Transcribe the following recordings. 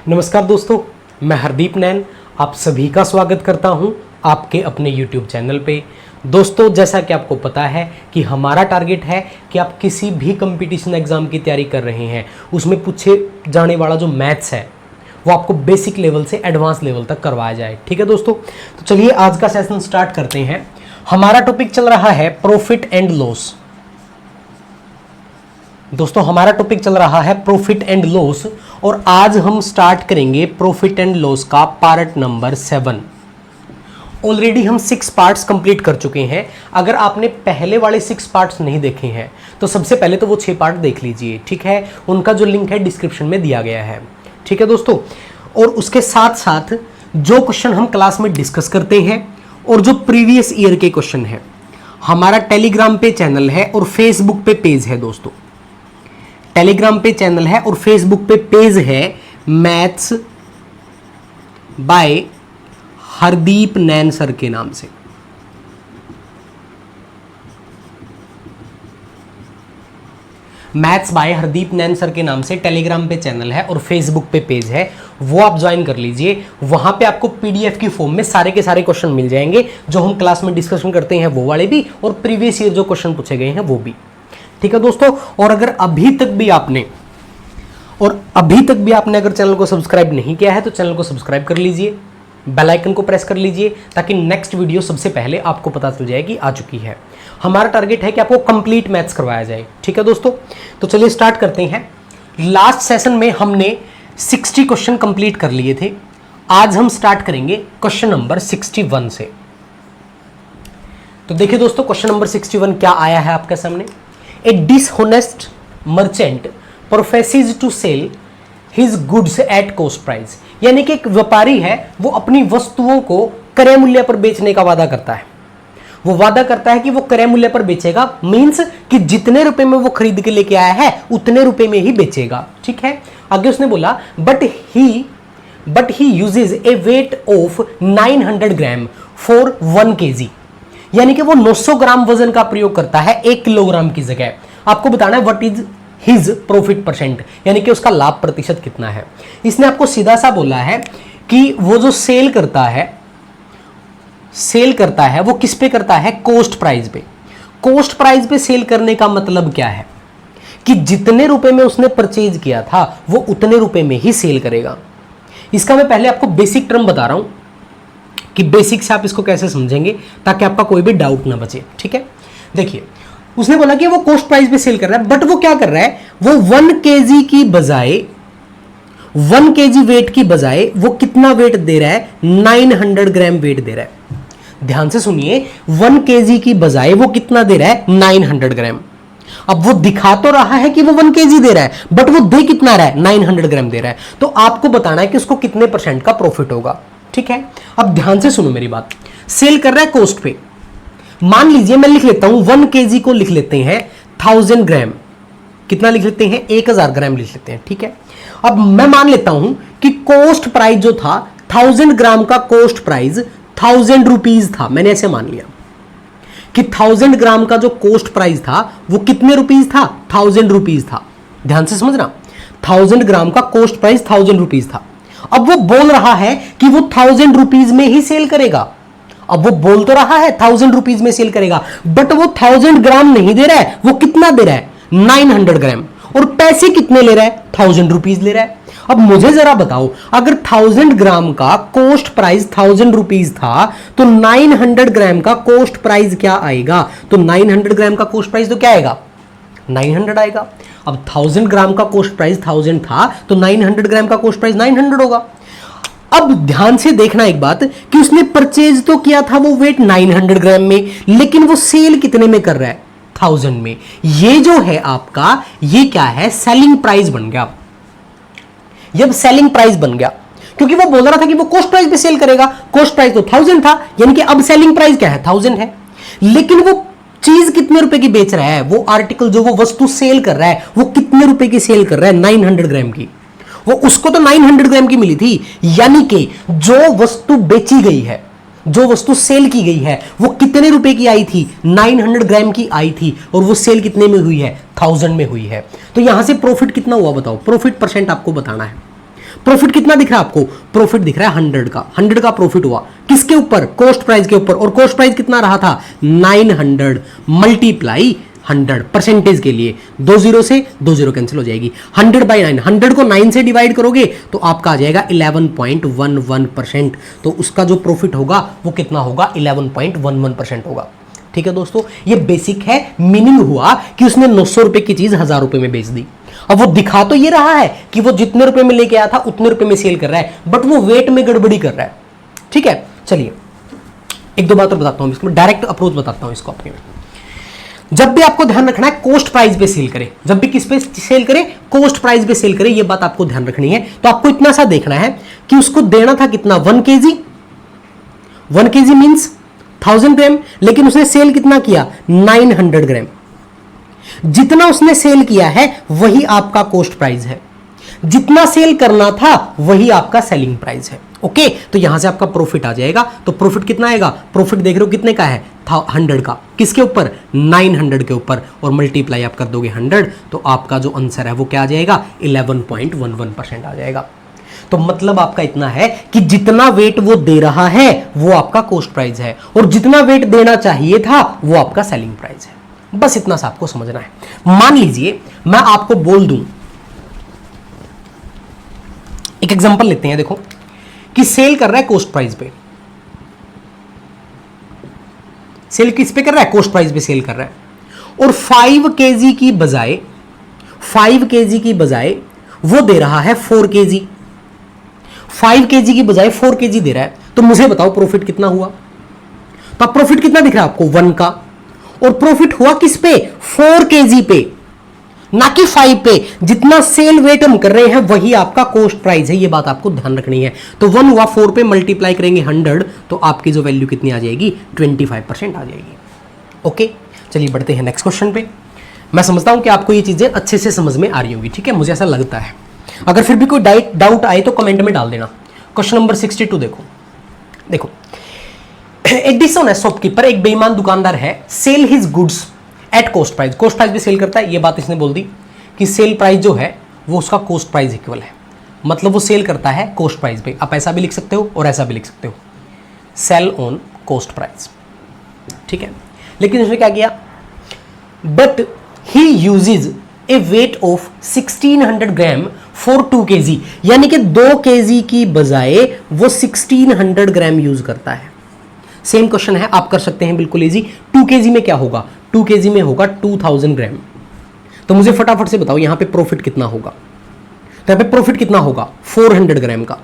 नमस्कार दोस्तों, मैं हरदीप नैन आप सभी का स्वागत करता हूं आपके अपने YouTube चैनल पे। दोस्तों, जैसा कि आपको पता है कि हमारा टारगेट है कि आप किसी भी कंपटीशन एग्जाम की तैयारी कर रहे हैं, उसमें पूछे जाने वाला जो मैथ्स है वो आपको बेसिक लेवल से एडवांस लेवल तक करवाया जाए। ठीक है दोस्तों, तो चलिए आज का सेशन स्टार्ट करते हैं। हमारा टॉपिक चल रहा है प्रॉफिट एंड लॉस। दोस्तों, हमारा टॉपिक चल रहा है प्रॉफिट एंड लॉस और आज हम स्टार्ट करेंगे प्रॉफिट एंड लॉस का पार्ट नंबर 7। ऑलरेडी हम 6 पार्ट्स कंप्लीट कर चुके हैं। अगर आपने पहले वाले 6 पार्ट्स नहीं देखे हैं तो सबसे पहले तो वो 6 पार्ट देख लीजिए। ठीक है, उनका जो लिंक है डिस्क्रिप्शन में दिया गया है। ठीक है दोस्तों, और उसके साथ साथ जो क्वेश्चन हम क्लास में डिस्कस करते हैं और जो प्रीवियस ईयर के क्वेश्चन है, हमारा टेलीग्राम पे चैनल है और फेसबुक पे पेज है। दोस्तों, टेलीग्राम पे चैनल है और फेसबुक पे पेज है maths by Hardeep Nain sir के नाम से। Maths by Hardeep Nain sir के नाम से टेलीग्राम पे चैनल है और फेसबुक पे पेज है, वो आप ज्वाइन कर लीजिए। वहां पे आपको पीडीएफ की फॉर्म में सारे के सारे क्वेश्चन मिल जाएंगे, जो हम क्लास में डिस्कशन करते हैं वो वाले भी और प्रीवियस ईयर जो क्वेश्चन पूछे गए हैं वो भी। ठीक है दोस्तों, और अगर अभी तक भी आपने अगर चैनल को सब्सक्राइब नहीं किया है तो चैनल को सब्सक्राइब कर लीजिए, बेल आइकन को प्रेस कर लीजिए ताकि नेक्स्ट वीडियो सबसे पहले आपको पता चल जाए कि आ चुकी है। हमारा टारगेट है कि आपको कंप्लीट मैथ्स करवाया जाए। ठीक है दोस्तों, तो चलिए स्टार्ट करते हैं। लास्ट सेशन में हमने 60 क्वेश्चन कंप्लीट कर लिए थे। आज हम स्टार्ट करेंगे क्वेश्चन नंबर 61 से। तो देखिए दोस्तों, क्वेश्चन नंबर 61 क्या आया है आपके सामने। A dishonest merchant professes to sell his goods at cost price। यानी कि एक व्यापारी है, वो अपनी वस्तुओं को क्रय मूल्य पर बेचने का वादा करता है। वो वादा करता है कि वो क्रय मूल्य पर बेचेगा, मींस कि जितने रुपए में वो खरीद के लेके आया है उतने रुपए में ही बेचेगा। ठीक है, आगे उसने बोला but he usage A weight of 900 gram for 1 kg। यानी कि वो 900 ग्राम वजन का प्रयोग करता है 1 किलोग्राम की जगह। आपको बताना है what is his profit percent, यानी कि उसका लाभ प्रतिशत कितना है। इसने आपको सीधा सा बोला है कि वो जो सेल करता है वो किस पे करता है, कॉस्ट प्राइस पे। कॉस्ट प्राइस पे सेल करने का मतलब क्या है कि जितने रुपए में उसने परचेज किया था वो उतने रुपए में ही सेल करेगा। इसका मैं पहले आपको बेसिक टर्म बता रहा हूं कि बेसिक से आप इसको कैसे समझेंगे ताकि आपका कोई भी डाउट ना बचे। ठीक है, देखिए उसने बोला कि वो कॉस्ट प्राइस पे सेल कर रहा है, बट वो क्या कर रहा है, वो 1 kg की बजाय 1 kg वेट की बजाय वो कितना वेट दे रहा है, 900 ग्राम वेट दे रहा है। ध्यान से सुनिए, 1 kg की बजाय वो कितना दे रहा है, 900 ग्राम। अब वो दिखा तो रहा है कि वो 1 kg दे रहा है, बट वो दे कितना रहा है, 900 ग्राम दे रहा है। तो आपको बताना है कि उसको कितने % का प्रॉफिट होगा। ठीक है, अब ध्यान से सुनो मेरी बात। सेल कर रहा है कॉस्ट पे। मान लीजिए मैं लिख लेता हूं 1 kg को लिख लेते हैं 1000 ग्राम। कितना लिख लेते हैं, 1000 ग्राम लिख लेते हैं। ठीक है, अब मैं मान लेता हूं कि कॉस्ट प्राइस जो था 1000 ग्राम का कॉस्ट प्राइस 1000 रुपीज था। मैंने ऐसे मान लिया कि 1000 ग्राम का जो कॉस्ट प्राइस था वो कितने रुपीज था, 1000 रुपीज था। ध्यान से समझना, 1000 ग्राम का कॉस्ट प्राइस 1000 रुपीज था। अब वो बोल रहा है कि वो 1000 रुपीज में ही सेल करेगा। अब वो बोल तो रहा है 1000 रुपीज में सेल करेगा, बट वो 1000 ग्राम नहीं दे रहा है। वो कितना दे रहा है, 900 ग्राम। और पैसे कितने ले रहा है, 1000 रुपीज ले रहा है। अब मुझे जरा बताओ, अगर 1000 ग्राम का कॉस्ट प्राइस 1000 रुपीज था तो 900 ग्राम का कॉस्ट प्राइस क्या आएगा, तो 900 ग्राम का कॉस्ट प्राइस तो क्या आएगा, 900 आएगा। अब 1000 ग्राम का कॉस्ट प्राइस 1000 था तो 900 ग्राम का कॉस्ट प्राइस 900 होगा। अब ध्यान से देखना एक बात कि उसने परचेज तो किया था वो वेट 900 ग्राम में, लेकिन वो सेल कितने में कर रहा है, 1000 में। ये जो है आपका, ये क्या है, सेलिंग प्राइस बन गया। जब सेलिंग प्राइस बन गया, क्योंकि वो बोल रहा था कि वो कॉस्ट प्राइस पे सेल करेगा, कॉस्ट प्राइस तो 1000 था, यानी कि अब सेलिंग प्राइस क्या है, 1000 है। लेकिन वो चीज कितने रुपए की बेच रहा है, वो आर्टिकल जो वो वस्तु सेल कर रहा है वो कितने रुपए की सेल कर रहा है, 900 ग्राम की। वो उसको तो 900 ग्राम की मिली थी, यानी कि जो वस्तु बेची गई है, जो वस्तु सेल की गई है वो कितने रुपए की आई थी, 900 ग्राम की आई थी, और वो सेल कितने में हुई है, 1000 में हुई है। तो यहां से प्रॉफिट कितना हुआ बताओ, प्रॉफिट परसेंट आपको बताना है। प्रॉफिट कितना दिख रहा है आपको? प्रॉफिट दिख रहा है 100 का प्रॉफिट हुआ। किसके ऊपर? कॉस्ट प्राइस के ऊपर। और कॉस्ट प्राइस कितना रहा था? 900 मल्टीप्लाई 100 परसेंटेज के लिए 2 0 से 2 0 कैंसिल हो जाएगी। 100/9, 100 को 9 से डिवाइड करोगे तो आपका आ जाएगा 11.11%। तो उसका जो प्रॉफिट होगा वो कितना होगा? 11.11% होगा। ठीक है दोस्तों, ये बेसिक है। मीनिंग हुआ कि उसने 900 रुपए की चीज 1000 रुपए में बेच दी। अब वो दिखा तो ये रहा है कि वो जितने रुपए में लेके आया था उतने रुपए में सेल कर रहा है, बट वो वेट में गड़बड़ी कर रहा है। ठीक है, चलिए एक दो बात और बताता हूं, इसको डायरेक्ट अप्रोच बताता हूं इसको अपने में। जब भी आपको ध्यान रखना है कोस्ट प्राइस पे सेल करे, जब भी किस पे सेल करे? कोस्ट प्राइस पे सेल करे, ये बात आपको ध्यान रखनी है। तो आपको इतना सा देखना है कि उसको देना था कितना? 1 kg। 1 kg मीन्स 1000 ग्राम, लेकिन उसने सेल कितना किया? 900 ग्राम। जितना उसने सेल किया है वही आपका कोस्ट प्राइस है, जितना सेल करना था वही आपका सेलिंग प्राइस है। ओके, तो यहां से आपका प्रॉफिट आ जाएगा। तो प्रॉफिट कितना आएगा? प्रॉफिट देख रहे हो कितने का है? 100 का। किसके ऊपर? 900 के ऊपर। और मल्टीप्लाई आप कर दोगे 100, तो आपका जो आंसर है वो क्या आ जाएगा? 11.11% आ जाएगा। तो मतलब आपका इतना है कि जितना वेट वो दे रहा है वो आपका कॉस्ट प्राइस है, और जितना वेट देना चाहिए था वो आपका सेलिंग प्राइस है। बस इतना सा आपको समझना है। मान लीजिए मैं आपको बोल दूं, एक एग्जांपल लेते हैं, देखो कि सेल कर रहा है कॉस्ट प्राइस पे। सेल किस पे कर रहा है? कॉस्ट प्राइस पे सेल कर रहा है। और 5 kg की बजाय वो दे रहा है 4 kg। 5 kg की बजाय 4 kg दे रहा है। तो मुझे बताओ प्रॉफिट कितना हुआ? तो अब प्रॉफिट कितना दिख रहा है आपको? 1 का। और प्रॉफिट हुआ किस पे? 4 kg पे, ना कि 5 पे। जितना सेल वेट हम कर रहे हैं वही आपका कॉस्ट प्राइस है, ये बात आपको ध्यान रखनी है। तो 1 हुआ, 4 पे मल्टीप्लाई करेंगे 100, तो आपकी जो वैल्यू कितनी आ जाएगी? 25% आ जाएगी। ओके, चलिए बढ़ते हैं नेक्स्ट क्वेश्चन पे। मैं समझता हूं कि आपको ये चीजें अच्छे से समझ में आ रही होंगी। ठीक है, मुझे ऐसा लगता है। अगर फिर भी कोई डाउट आए तो कमेंट में डाल देना। क्वेश्चन नंबर 62 देखो एक डिसऑनेस्ट शॉपकीपर, एक बेईमान दुकानदार है, sell his goods at cost price. Cost price भी सेल करता है, ये बात इसने बोल दी कि सेल प्राइस जो है वो उसका कॉस्ट प्राइस इक्वल है, मतलब वो सेल करता है कॉस्ट प्राइस पे। आप ऐसा भी लिख सकते हो और ऐसा भी लिख सकते हो, सेल ऑन कॉस्ट प्राइस। ठीक है, लेकिन उसने क्या किया? But he usage A weight of 1600 gram for 2 kg, यानी कि 2 kg की बजाय वो 1600 ग्राम यूज करता है। सेम क्वेश्चन है, आप कर सकते हैं बिल्कुल इजी। 2 kg में क्या होगा? 2 kg में होगा 2000 ग्राम। तो मुझे फटाफट से बताओ यहां पे प्रॉफिट कितना होगा? तो यहां पे प्रॉफिट कितना होगा? 400 ग्राम का।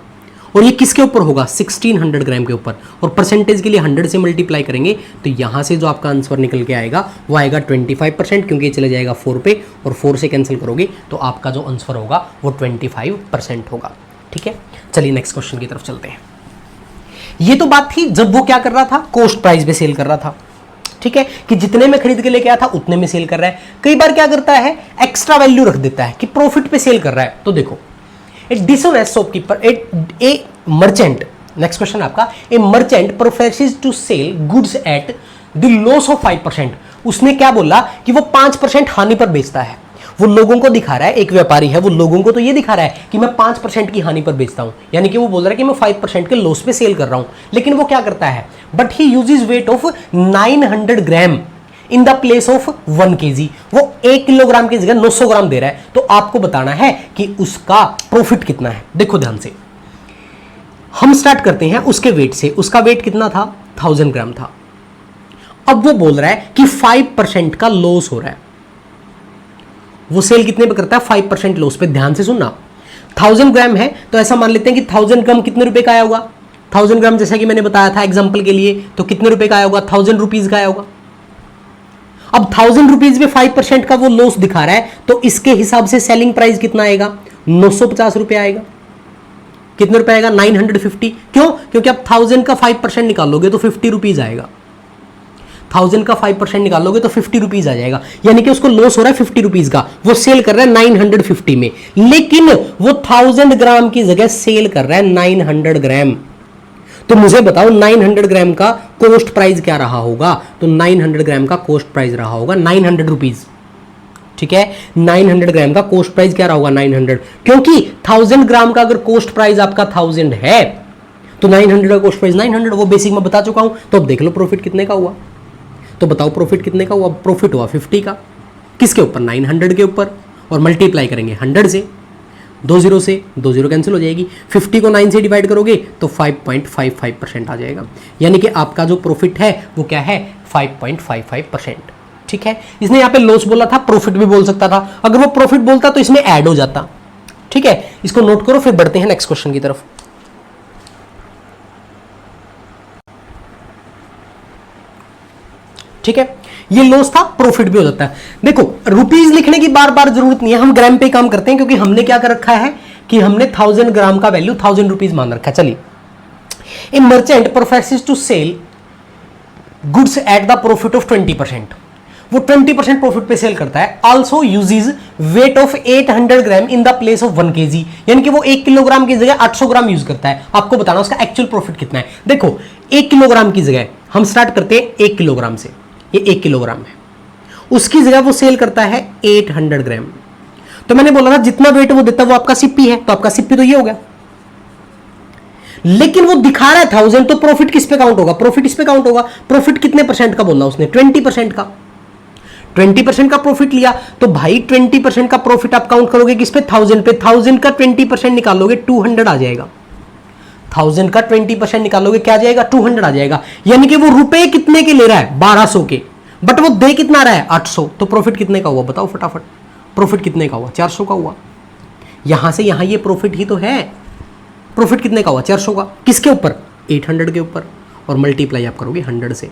और ये किसके ऊपर होगा? 1600 ग्राम के ऊपर। और परसेंटेज के लिए 100 से मल्टीप्लाई करेंगे तो यहां से जो आपका आंसर निकल के आएगा वो आएगा 25%, क्योंकि ये चले जाएगा 4 पे, और 4 से कैंसिल करोगे तो आपका जो आंसर होगा वो 25% होगा। ठीक है, चलिए नेक्स्ट क्वेश्चन की तरफ चलते हैं। ये तो बात थी जब वो क्या कर रहा था? कॉस्ट प्राइस पे सेल कर रहा था। ठीक है, कि जितने में खरीद के लेके आया था उतने में सेल कर रहा है। कई बार क्या करता है? एक्स्ट्रा वैल्यू रख देता है कि प्रॉफिट पे सेल कर रहा है। तो देखो, a dishonest shopkeeper, a merchant, next question आपका, a merchant professes to sell goods at the loss of 5%। उसने क्या बोला कि वो 5% हानि पर बेचता है। वो लोगों को दिखा रहा है, एक व्यापारी है, वो लोगों को तो ये दिखा रहा है कि मैं 5% की हानि पर बेचता हूं, यानी कि वो बोल रहा है कि मैं 5% के लॉस पे सेल कर रहा हूं। लेकिन वो क्या करता है? But he uses weight of 900 gram in the place of 1 kg। वो 1 किलोग्राम की जगह 900 ग्राम दे रहा है। तो आपको बताना है कि उसका प्रॉफिट कितना है। देखो ध्यान से, हम स्टार्ट करते हैं उसके वेट से। उसका वेट कितना था? 1000 ग्राम था। अब वो बोल रहा है कि 5% का लॉस हो रहा है। वो सेल कितने पे करता है? 5% लॉस पे। ध्यान से सुनना, 1000 ग्राम है तो ऐसा मान लेते हैं कि 1000 ग्राम कितने रुपए का आया होगा? 1000 ग्राम जैसा कि मैंने बताया था एग्जांपल के लिए, तो कितने रुपए का आया होगा? 1000 रुपीज का आया होगा। अब 1000 रुपीज में 5% का वो लॉस दिखा रहा है, तो इसके हिसाब से सेलिंग प्राइस कितना आएगा? 950 रुपए आएगा। कितने रुपए आएगा? 950। क्यों? क्योंकि आप 1000 का 5% निकालोगे तो 50 रुपीज आएगा। 1000 का 5% निकालोगे तो 50 रुपीज आ जाएगा, यानी कि उसको लॉस हो रहा है 50 रुपीज का। वो सेल कर रहा है 950 में, लेकिन वो 1000 ग्राम की जगह सेल कर रहा है 900 ग्राम। तो मुझे बताओ 900 ग्राम का कॉस्ट प्राइस क्या रहा होगा? तो 900 ग्राम का कॉस्ट प्राइस रहा होगा 900 रुपीज। ठीक है। 900 ग्राम का कोस्ट प्राइस क्या रहा होगा 900, क्योंकि 1000 ग्राम का अगर कोस्ट प्राइस आपका 1000 है तो 900 का कोस्ट प्राइस 900, वो बेसिक में बता चुका हूं। तो अब देख लो प्रॉफिट कितने का हुआ, तो बताओ प्रॉफिट कितने का हुआ। प्रॉफिट हुआ 50 का, किसके ऊपर 900 के ऊपर, और मल्टीप्लाई करेंगे 100 से, 20 से 20 कैंसिल हो जाएगी, 50 को 9 से डिवाइड करोगे तो 5.55% आ जाएगा। यानी कि आपका जो प्रॉफिट है वो क्या है 5.55%। ठीक है, इसने यहां पे लॉस बोला था, प्रॉफिट भी बोल सकता था, अगर वो प्रॉफिट बोलता तो इसमें ऐड हो जाता। ठीक है, इसको नोट करो, फिर बढ़ते हैं नेक्स्ट क्वेश्चन की तरफ। ठीक है, ये लॉस था, प्रॉफिट भी हो जाता है। देखो रुपीज लिखने की बार बार जरूरत नहीं है, हम ग्राम पे काम करते हैं, क्योंकि हमने क्या कर रखा है कि हमने 1000 ग्राम का वैल्यू 1000 रुपीज मान रखा है। चलिए, a merchant professes to sell goods at the profit of 20%, वो 20% प्रॉफिट पे सेल करता है। Also uses weight of 800 gram in the place of 1 kg, यानी कि वो 1 किलोग्राम की जगह 800 ग्राम यूज करता है। आपको बताना उसका एक्चुअल प्रॉफिट कितना है। देखो 1 किलोग्राम की जगह हम स्टार्ट करते हैं 1 किलोग्राम से, ये 1 किलोग्राम है, उसकी जगह वो सेल करता है 800 ग्राम। तो मैंने बोला था जितना वेट वो देता है वो आपका सीपी है, तो आपका सीपी तो ये हो गया, लेकिन वो दिखा रहा है 1000, तो प्रॉफिट किस पे काउंट होगा, प्रॉफिट इस पे काउंट होगा। प्रॉफिट कितने परसेंट का बोला उसने 20% का, 20% का प्रॉफिट लिया, तो भाई 20% का प्रॉफिट आप काउंट करोगे किस पे 1000 पे, 1000 का 20% निकालोगे 200 आ जाएगा, 1000 का 20% निकालोगे क्या आ जाएगा 200 आ जाएगा। यानी कि वो रुपए कितने के ले रहा है 1200 के, बट वो दे कितना रहा है 800, तो प्रॉफिट कितने का हुआ बताओ फटाफट, प्रॉफिट कितने का हुआ 400 का हुआ। यहां से यहां ये प्रॉफिट ही तो है, प्रॉफिट कितने का हुआ 400 का, किसके ऊपर 800 के ऊपर, और मल्टीप्लाई आप करोगे 100 से,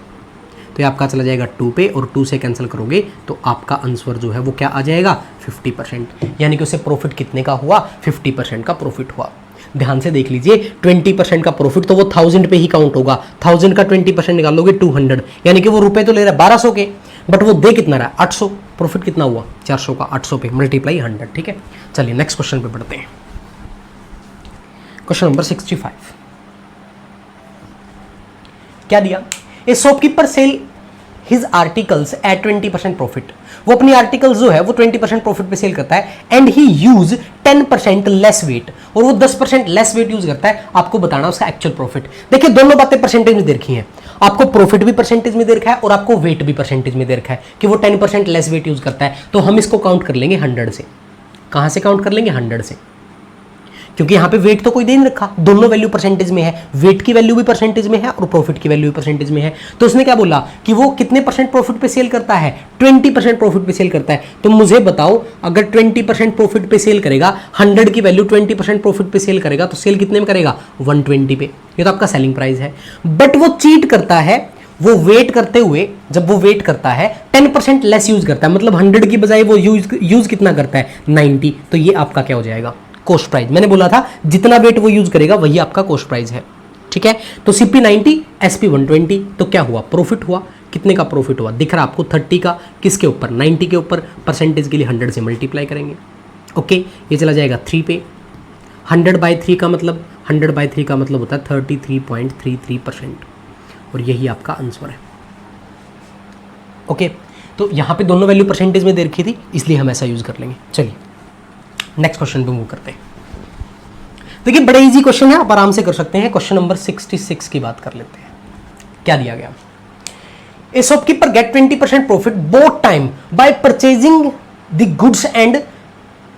तो ये आपका चला जाएगा 2 पे, और 2 से कैंसिल करोगे तो आपका आंसर जो है वो क्या आ जाएगा 50%। यानी कि उसे प्रॉफिट कितने का हुआ 50% का प्रॉफिट हुआ। ध्यान से देख लीजिए 20% का प्रॉफिट तो वो 1000 पे ही काउंट होगा, 1000 का 20% निकालोगे 200, यानी कि वो रुपए तो ले रहा है 1200 के, बट वो दे कितना रहा है 800, प्रॉफिट कितना हुआ 400 का, 800 पे मल्टीप्लाई 100। ठीक है, चलिए नेक्स्ट क्वेश्चन पे बढ़ते हैं। क्वेश्चन नंबर 65 क्या दिया, a shopkeeper sell his articles at 20% profit, वो अपनी आर्टिकल्स जो है वो 20% प्रॉफिट पे सेल करता है, and he use 10% less weight, और वो 10% लेस वेट यूज करता है। आपको बताना उसका एक्चुअल प्रॉफिट। देखिए दोनों बातें परसेंटेज में दे रखी हैं, आपको प्रॉफिट भी परसेंटेज में दे रखा है और आपको वेट भी परसेंटेज में दे रखा है कि वो 10% लेस वेट यूज करता है। तो हम इसको काउंट कर लेंगे 100 से। कहां से काउंट कर लेंगे 100 से, क्योंकि यहां पे वेट तो कोई दे नहीं रखा, दोनों वैल्यू परसेंटेज में है, वेट की वैल्यू भी परसेंटेज में है और प्रॉफिट की वैल्यू भी परसेंटेज में है। तो उसने क्या बोला कि वो कितने परसेंट प्रॉफिट पे सेल करता है 20% प्रॉफिट पे सेल करता है। तो मुझे बताओ अगर 20% प्रॉफिट पे सेल करेगा, 100 की वैल्यू 20% प्रॉफिट पे सेल करेगा, तो सेल कितने में करेगा 120 पे, ये तो आपका सेलिंग प्राइस है। बट वो चीट करता है, वो वेट करते हुए, जब वो वेट करता है 10% लेस यूज करता है, मतलब 100 की बजाय वो यूज कितना करता है 90, तो ये आपका क्या हो जाएगा कॉस्ट प्राइस। मैंने बोला था जितना वेट वो यूज करेगा वही आपका कॉस्ट प्राइस है। ठीक है, तो सीपी 90 एसपी 120, तो क्या हुआ प्रॉफिट हुआ, कितने का प्रॉफिट हुआ दिख रहा आपको 30 का, किसके ऊपर 90 के ऊपर, परसेंटेज के लिए 100 से मल्टीप्लाई करेंगे। ओके, ये चला जाएगा 3 पे, 100/3 का मतलब 100/3 का मतलब होता है 33.33%, और यही आपका आंसर है। ओके, तो यहां पे दोनों वैल्यू परसेंटेज में दे रखी थी, इसलिए हम ऐसा यूज कर लेंगे। चलिए नेक्स्ट क्वेश्चन पे मूव करते हैं। देखिए बड़ा इजी क्वेश्चन है, आप आराम से कर सकते हैं। क्वेश्चन नंबर 66 की बात कर लेते हैं। क्या दिया गया, a shopkeeper get 20% profit both time by purchasing the goods and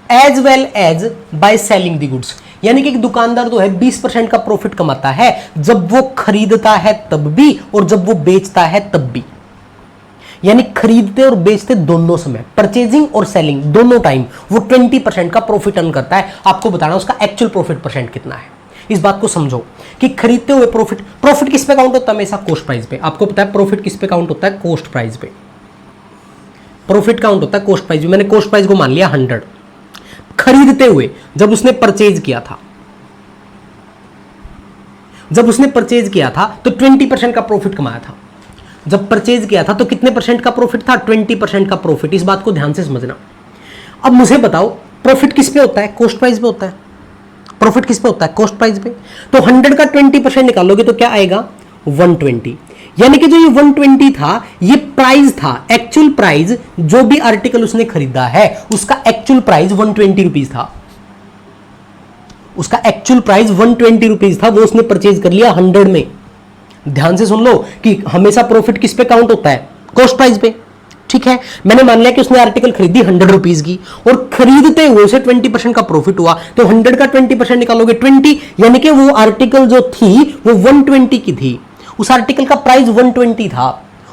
as well as by selling the goods. यानी कि एक दुकानदार जो है 20% का प्रॉफिट कमाता है जब वो खरीदता है तब भी और जब वो बेचता है तब भी, यानी खरीदते और बेचते दोनों समय, परचेजिंग और सेलिंग दोनों टाइम वो 20% का प्रॉफिट अर्न करता है। आपको बताना उसका एक्चुअल प्रॉफिट परसेंट कितना है। इस बात को समझो कि खरीदते हुए प्रॉफिट किस पे काउंट होता है हमेशा कॉस्ट प्राइस पे। आपको पता है प्रॉफिट किस पे काउंट होता है कॉस्ट प्राइस पे, प्रॉफिट काउंट होता है कॉस्ट प्राइस पे। मैंने कॉस्ट प्राइस को मान लिया 100, खरीदते हुए जब उसने परचेज किया था, जब उसने परचेज किया था तो 20% का प्रॉफिट कमाया था। जब परचेज किया था तो कितने परसेंट का प्रॉफिट था 20% का प्रॉफिट। इस बात को ध्यान से समझना। अब मुझे बताओ प्रॉफिट किस पे होता है कॉस्ट प्राइस पे होता है, प्रॉफिट किस पे होता है कॉस्ट प्राइस पे। तो 100 का 20% निकालोगे तो क्या आएगा 120, यानी कि जो ये 120 था ये प्राइस था, एक्चुअल प्राइस जो भी आर्टिकल उसने खरीदा है उसका एक्चुअल प्राइस 120 रुपीज था, उसका एक्चुअल प्राइस 120 रुपीज था, वो उसने परचेज कर लिया 100 में। ध्यान से सुन लो कि हमेशा प्रॉफिट किस पे काउंट होता है, कॉस्ट प्राइस पे, ठीक है। मैंने मान लिया कि उसने आर्टिकल खरीदी 100 रुपीज की और खरीदते हुए उसे 20% का प्रॉफिट हुआ, तो 100 का 20% निकालोगे 20, यानी कि वो आर्टिकल जो थी वो 120 की थी, उस आर्टिकल का प्राइस 120 था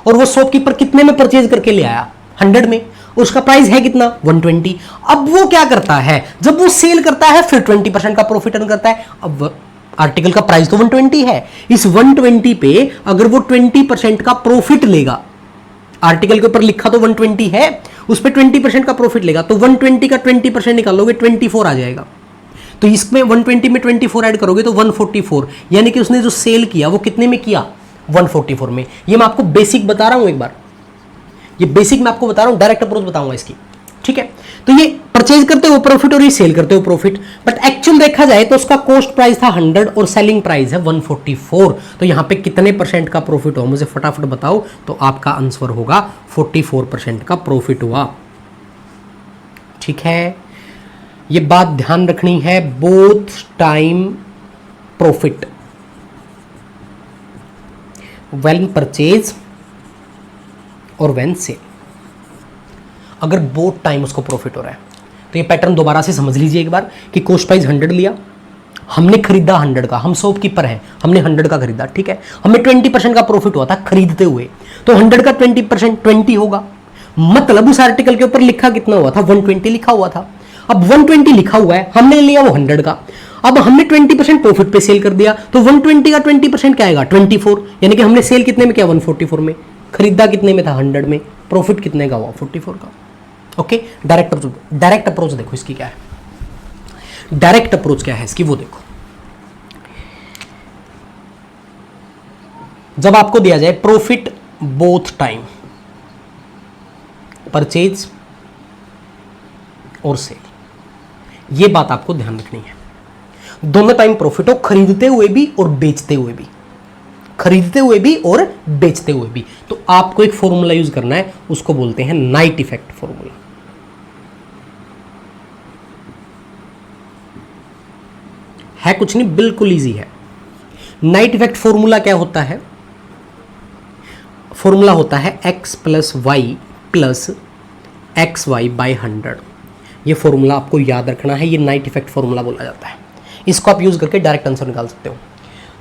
और वो शॉपकीपर कितने में परचेज करके ले आया, 100 में, उसका प्राइस है कितना, 120। अब वो क्या करता है, जब वो सेल करता है फिर 20% का प्रॉफिट अर्न करता है। अब आर्टिकल का प्राइस तो 120 है, इस 120 पे अगर वो 20% का प्रॉफिट लेगा, आर्टिकल के ऊपर लिखा तो 120 है, उस पर 20% का प्रॉफिट लेगा, तो 120 का 20% निकालोगे 24 आ जाएगा। तो इसमें 120 में 24 ऐड करोगे तो 144, यानी कि उसने जो सेल किया वो कितने में किया, 144 में। ये मैं आपको बेसिक बता रहा हूं, एक बार ये बेसिक मैं आपको बता रहा हूं, डायरेक्ट अप्रोच बताऊंगा इसकी, ठीक है। तो ये परचेज करते हो प्रॉफिट और ये सेल करते हो प्रॉफिट, बट एक्चुअल देखा जाए तो उसका कॉस्ट प्राइस था 100 और सेलिंग प्राइस है 144, तो यहां पे कितने परसेंट का प्रॉफिट हुआ मुझे फटाफट बताओ, तो आपका आंसर होगा 44% का प्रॉफिट हुआ, ठीक है। ये बात ध्यान रखनी है, both time profit when purchase और व्हेन सेल, अगर बोथ टाइम उसको प्रॉफिट हो रहा है तो ये पैटर्न दोबारा से समझ लीजिए एक बार कि कॉस्ट प्राइस 100 लिया, हमने खरीदा 100 का, हम शॉपकीपर हैं, हमने 100 का खरीदा, ठीक है, हमें 20% का प्रॉफिट हुआ था खरीदते हुए, तो 100 का 20% 20 होगा, मतलब उस आर्टिकल के ऊपर लिखा कितना हुआ था, 120 लिखा हुआ था। अब 120 लिखा हुआ है, हमने लिया वो 100 का, अब हमने 20% प्रॉफिट पे सेल कर दिया, तो 120 का 20% क्या आएगा, 24, यानी कि हमने सेल कितने में किया, 144 में, खरीदा कितने में था, 100 में, प्रॉफिट कितने का हुआ, 44 का। ओके, डायरेक्ट अप्रोच देखो इसकी क्या है, डायरेक्ट अप्रोच क्या है इसकी वो देखो। जब आपको दिया जाए प्रॉफिट बोथ टाइम, परचेज और सेल, ये बात आपको ध्यान रखनी है, दोनों टाइम प्रॉफिट हो, खरीदते हुए भी और बेचते हुए भी, खरीदते हुए भी और बेचते हुए भी। तो आपको एक फॉर्मूला यूज करना है, उसको बोलते हैं नाइट इफेक्ट फॉर्मूला। है कुछ नहीं, बिल्कुल इजी है। नाइट इफेक्ट फॉर्मूला क्या होता है, फॉर्मूला होता है x plus Y plus X Y by 100। ये फॉर्मूला आपको याद रखना है, ये नाइट इफेक्ट फॉर्मूला बोला जाता है, इसको आप यूज करके डायरेक्ट आंसर निकाल सकते हो।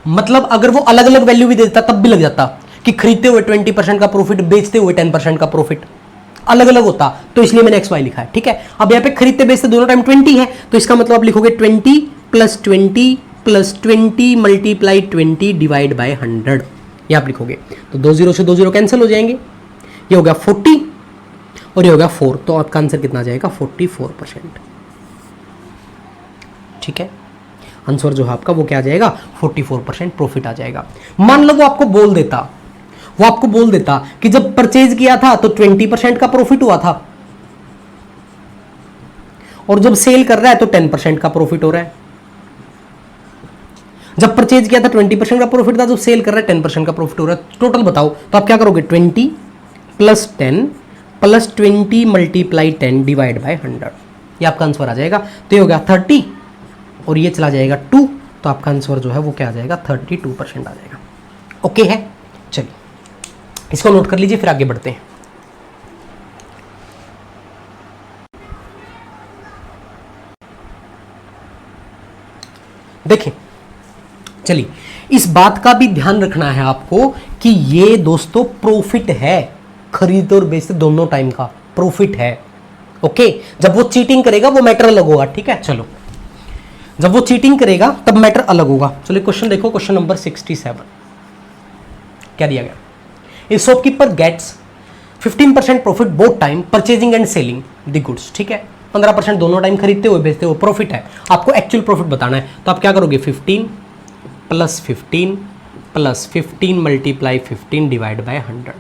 मतलब अगर वो अलग अलग वैल्यू भी देता तब भी लग जाता कि खरीदते हुए 20% का प्रॉफिट, बेचते हुए 10% का प्रॉफिट, अलग अलग होता, तो इसलिए मैंने एक्स वाई लिखा है, ठीक है। अब यहाँ पे खरीदते बेचते दोनों टाइम 20 है, तो इसका मतलब आप लिखोगे 20 plus 20 plus 20 multiply 20 divide by 100, ये आप लिखोगे, तो 2 0 से 2 0 कैंसिल हो जाएंगे, ये हो गया 40 और ये हो गया 4, तो आपका आंसर कितना आ जाएगा, 44%, ठीक है। आंसर जो है आपका वो क्या आ जाएगा, 44% प्रॉफिट आ जाएगा। मान लो वो आपको बोल देता कि जब परचेज किया था तो 20% का प्रॉफिट हुआ था और जब सेल कर रहा है तो 10% का प्रॉफिट हो रहा है। जब परचेज किया था 20% का प्रॉफिट था, जब सेल कर रहा है 10% का प्रॉफिट हो रहा है। टोटल बताओ, तो आप क्या करोगे, 20 plus 10 plus 20 multiply 10 divide by 100, ये आपका आंसर आ जाएगा। तो ये हो गया 30 और ये चला जाएगा 2, तो आपका आंसर जो है वो क्या आ जाएगा, 32% आ जाएगा। ओके है, चलिए इसको नोट कर लीजिए, फिर आगे बढ़ते हैं। देखिए, चलिए इस बात का भी ध्यान रखना है आपको कि ये दोस्तों प्रॉफिट है, खरीद और बेचते दोनों टाइम का प्रॉफिट है। ओके, जब वो चीटिंग करेगा वो मैटर अलग होगा, ठीक है। चलो, जब वो चीटिंग करेगा तब मैटर अलग होगा। चलिए क्वेश्चन देखो, क्वेश्चन नंबर 67 क्या दिया गया, a shopkeeper gets 15% profit both time purchasing and selling the goods, ठीक है। 15% दोनों टाइम खरीदते हुए बेचते हुए प्रॉफिट है, आपको एक्चुअल प्रॉफिट बताना है। तो आप क्या करोगे, 15 plus 15 plus 15 multiply 15 divide by 100,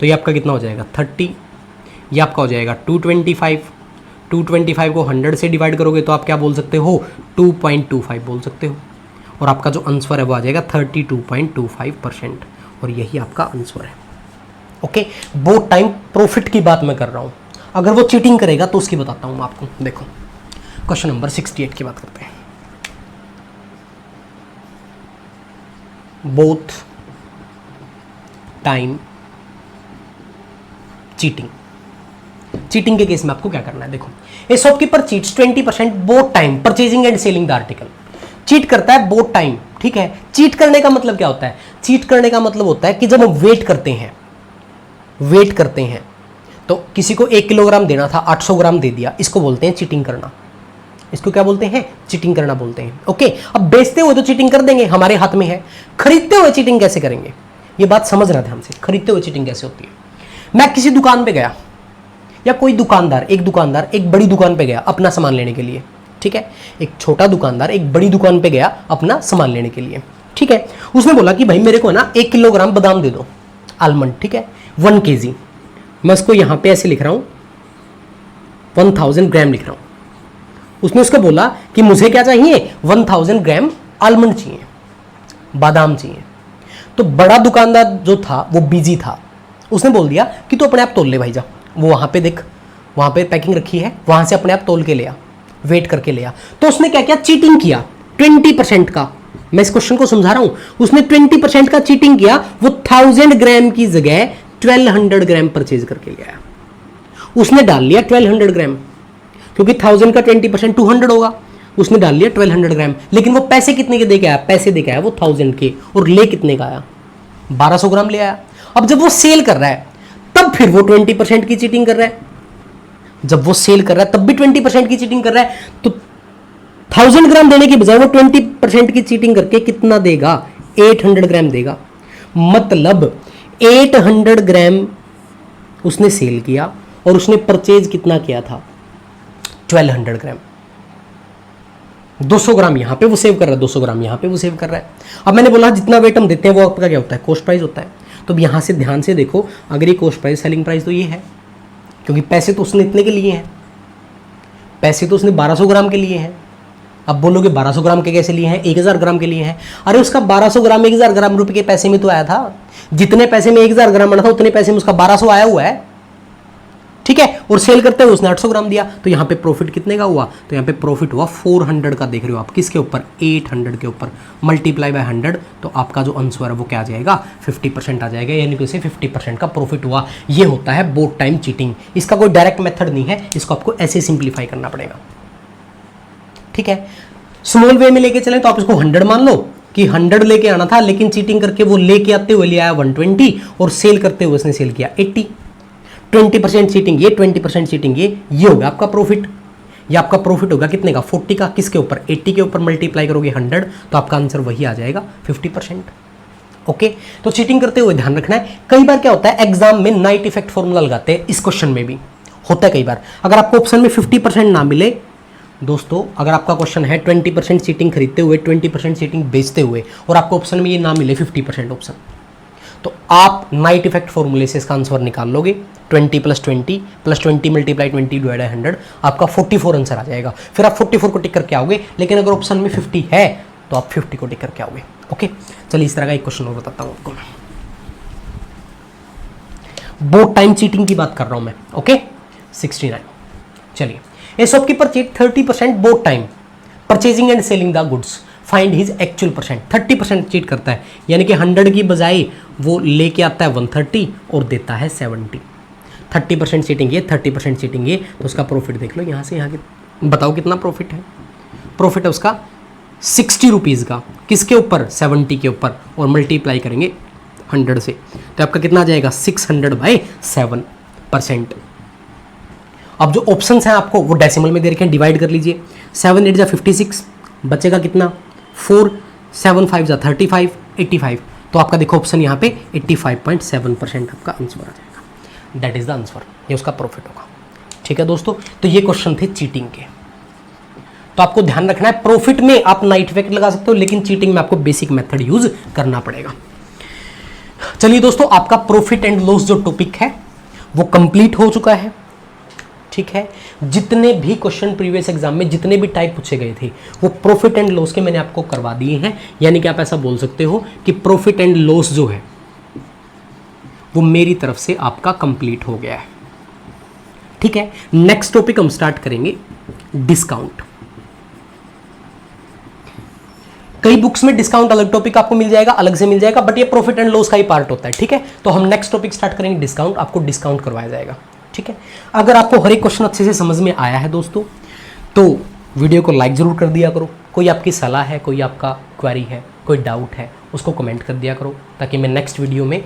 तो ये आपका कितना हो जाएगा, 30, ये आपका हो जाएगा 225। 225 को 100 से डिवाइड करोगे तो आप क्या बोल सकते हो, 2.25 बोल सकते हो, और आपका जो आंसर है वो आ जाएगा 32.25%। और यही आपका आंसर है। ओके, बोथ टाइम प्रॉफिट की बात मैं कर रहा हूं। अगर वो चीटिंग करेगा तो उसकी बताता हूं मैं आपको। देखो क्वेश्चन नंबर 68 की बात करते हैं। Both time cheating. चीटिंग के केस में आपको क्या करना है, देखो ए shopkeeper cheats 20% both time purchasing and selling the article. Cheat करता है बोथ टाइम, ठीक है। चीट करने का मतलब क्या होता है? चीट करने का मतलब होता है कि जब हम वेट करते हैं तो किसी को 1 किलोग्राम देना था, 800 ग्राम दे दिया, इसको बोलते हैं चीटिंग करना। इसको क्या बोलते हैं? चीटिंग करना बोलते हैं। ओके, अब बेचते हुए तो चीटिंग कर देंगे, हमारे हाथ में है। खरीदते हुए चीटिंग कैसे करेंगे, ये बात समझना ध्यान से। खरीदते हुए चीटिंग कैसे होती है? मैं किसी दुकान पे गया, या कोई दुकानदार एक बड़ी दुकान पे गया अपना सामान लेने के लिए, ठीक है। एक छोटा दुकानदार एक बड़ी दुकान पे गया अपना सामान लेने के लिए, ठीक है। उसने बोला कि भाई मेरे को ना 1 किलोग्राम बादाम दे दो, आलमंड, ठीक है, 1 kg। मैं उसको यहां पे ऐसे लिख रहा हूं, 1000 ग्राम लिख रहा हूं। उसने उसको बोला कि मुझे क्या चाहिए, 1000 ग्राम आलमंड चाहिए, बादाम चाहिए। तो बड़ा दुकानदार जो था वो बिजी था, उसने बोल दिया कि तू अपने आप तोल ले भाई, जा वो वहां पे देख, वहां पे पैकिंग रखी है, वहां से अपने आप तोल के ले आ, वेट करके ले आ। तो उसने क्या किया, चीटिंग किया 20% का। मैं इस क्वेश्चन को समझा रहा हूं। उसने 20% का चीटिंग किया, वो 1000 ग्राम की जगह 1200 ग्राम परचेज करके ले आया। उसने डाल लिया 1200 ग्राम, क्योंकि 1000 का 20% 200 होगा। उसने डाल लिया 1200 ग्राम, लेकिन वो पैसे कितने के दे के आया? पैसे दे के आया वो 1000 के, और ले कितने का आया? 1200 ग्राम ले आया। अब जब वो सेल कर रहा है तब फिर वो 20% की चीटिंग कर रहा है। जब वो सेल कर रहा है तब भी 20% की चीटिंग कर रहा है। तो 1000 ग्राम देने की बजाय वो 20% की चीटिंग करके कितना देगा? 800 ग्राम देगा। मतलब 800 ग्राम उसने सेल किया और उसने परचेज कितना किया था? 1200 ग्राम। 200 ग्राम यहां पे वो सेव कर रहा है, 200 ग्राम यहां पे वो सेव कर रहा है। अब मैंने बोला जितना वेट हम देते हैं वो आपका क्या होता है? कॉस्ट प्राइस होता है। तो अब यहां से ध्यान से देखो, अगर ये कॉस्ट प्राइस सेलिंग प्राइस तो ये है, क्योंकि पैसे तो उसने इतने के लिए हैं, पैसे तो उसने 1200 ग्राम के लिए हैं। अब बोलोगे 1200 ग्राम के कैसे लिए हैं? 1000 ग्राम के लिए हैं। अरे उसका 1200 ग्राम 1000 ग्राम रुपए के पैसे में तो आया था। जितने पैसे में 1000 ग्राम आना था उतने पैसे में उसका 1200 आया हुआ है, ठीक है। और सेल करते हुए उसने 800 ग्राम दिया। तो यहां पे प्रॉफिट कितने का हुआ? तो यहां पे प्रॉफिट हुआ 400 का। देख रहे हो आप, किसके ऊपर? 800 के ऊपर। मल्टीप्लाई बाय 100, तो आपका जो आंसर है वो क्या आ जाएगा? 50% आ जाएगा, यानी कि उसे 50% का प्रॉफिट हुआ। ये होता है बोथ टाइम चीटिंग। इसका कोई डायरेक्ट मेथड नहीं है, इसको आपको ऐसे सिंप्लीफाई करना पड़ेगा, ठीक है। स्मॉल वे में लेके चलें तो आप इसको 100 मान लो कि 100 लेके आना था, लेकिन चीटिंग करके वो लेके आते हुए ले आया 120, और सेल करते हुए उसने सेल किया 80। 20% चीटिंग ये, 20% चीटिंग ये होगा आपका प्रॉफिट। ये आपका प्रॉफिट होगा कितने का? 40 का। किसके ऊपर? 80 के ऊपर। मल्टीप्लाई करोगे 100, तो आपका आंसर वही आ जाएगा 50%। ओके, तो चीटिंग करते हुए ध्यान रखना है। कई बार क्या होता है, एग्जाम में नाइट इफेक्ट फॉर्मूला लगाते हैं, इस क्वेश्चन में भी होता है कई बार। अगर आपको ऑप्शन में 50% ना मिले दोस्तों, अगर आपका क्वेश्चन है 20% चीटिंग खरीदते हुए, 20% चीटिंग बेचते हुए, और आपको ऑप्शन में ये ना मिले 50% ऑप्शन, तो आप नाइट इफेक्ट फॉर्मूले से इसका आंसर निकाल लोगे। 20 + 20 + 20 × 20 / 100, आपका 44 आंसर आ जाएगा। फिर आप 44 को टिक करके आओगे, लेकिन अगर ऑप्शन में 50 है तो आप 50 को टिक करके आओगे। ओके, चलिए इस तरह का एक क्वेश्चन और बताता हूं आपको। बोथ टाइम चीटिंग की बात कर रहा हूं मैं। ओके, 69। चलिए, ए shopkeeper cheat 30% both time purchasing and selling the goods, find his actual percent. 30% cheat करता है, यानी कि 100 की बजाय वो लेके आता है 130 और देता है 70। 30% चीटिंग ये, 30% चीटिंग ये, तो उसका प्रॉफिट देख लो यहाँ से यहाँ के, बताओ कितना प्रॉफिट है? प्रॉफिट है उसका 60 रुपीज़ का। किसके ऊपर? 70 के ऊपर, और मल्टीप्लाई करेंगे 100 से, तो आपका कितना आ जाएगा? 600/7%। अब जो ऑप्शंस हैं आपको वो डेसिमल में दे रखे हैं, डिवाइड कर लीजिए। 7 8 = 56, बचेगा कितना? 4 7 5 = 35, 85। तो आपका देखो ऑप्शन यहाँ पे 85.7% आपका आंसर आ जाएगा। दैट इज द आंसर, ये उसका प्रॉफिट होगा। ठीक है दोस्तों, तो ये क्वेश्चन थे चीटिंग के। तो आपको ध्यान रखना है, प्रॉफिट में आप नाइट इफेक्ट लगा सकते हो, लेकिन चीटिंग में आपको बेसिक मेथड यूज करना पड़ेगा। चलिए दोस्तों, आपका प्रॉफिट एंड लॉस जो टॉपिक है वो कंप्लीट हो चुका है। ठीक है, जितने भी क्वेश्चन प्रीवियस एग्जाम में जितने भी टाइप पूछे गए थे वो प्रॉफिट एंड लॉस के मैंने आपको करवा दिए हैं। यानी कि आप ऐसा बोल सकते हो कि प्रॉफिट एंड लॉस जो है वो मेरी तरफ से आपका कंप्लीट हो गया है। ठीक है, नेक्स्ट टॉपिक हम स्टार्ट करेंगे डिस्काउंट। कई बुक्स में डिस्काउंट अलग टॉपिक आपको मिल जाएगा, अलग से मिल जाएगा, बट ये प्रॉफिट एंड लॉस का ही पार्ट होता है। ठीक है, तो हम नेक्स्ट टॉपिक स्टार्ट करेंगे डिस्काउंट, आपको डिस्काउंट करवाया जाएगा। ठीक है, अगर आपको हर एक क्वेश्चन अच्छे से समझ में आया है दोस्तों, तो वीडियो को लाइक जरूर कर दिया करो। कोई आपकी सलाह है, कोई आपका क्वेरी है, कोई डाउट है, उसको कमेंट कर दिया करो, ताकि मैं नेक्स्ट वीडियो में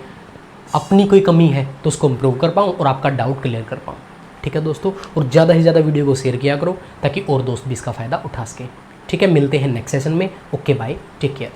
अपनी कोई कमी है तो उसको इम्प्रूव कर पाऊँ और आपका डाउट क्लियर कर पाऊँ। ठीक है दोस्तों, और ज़्यादा से ज़्यादा वीडियो को शेयर किया करो ताकि और दोस्त भी इसका फ़ायदा उठा सकें। ठीक है, मिलते हैं नेक्स्ट सेशन में। Okay bye, take care.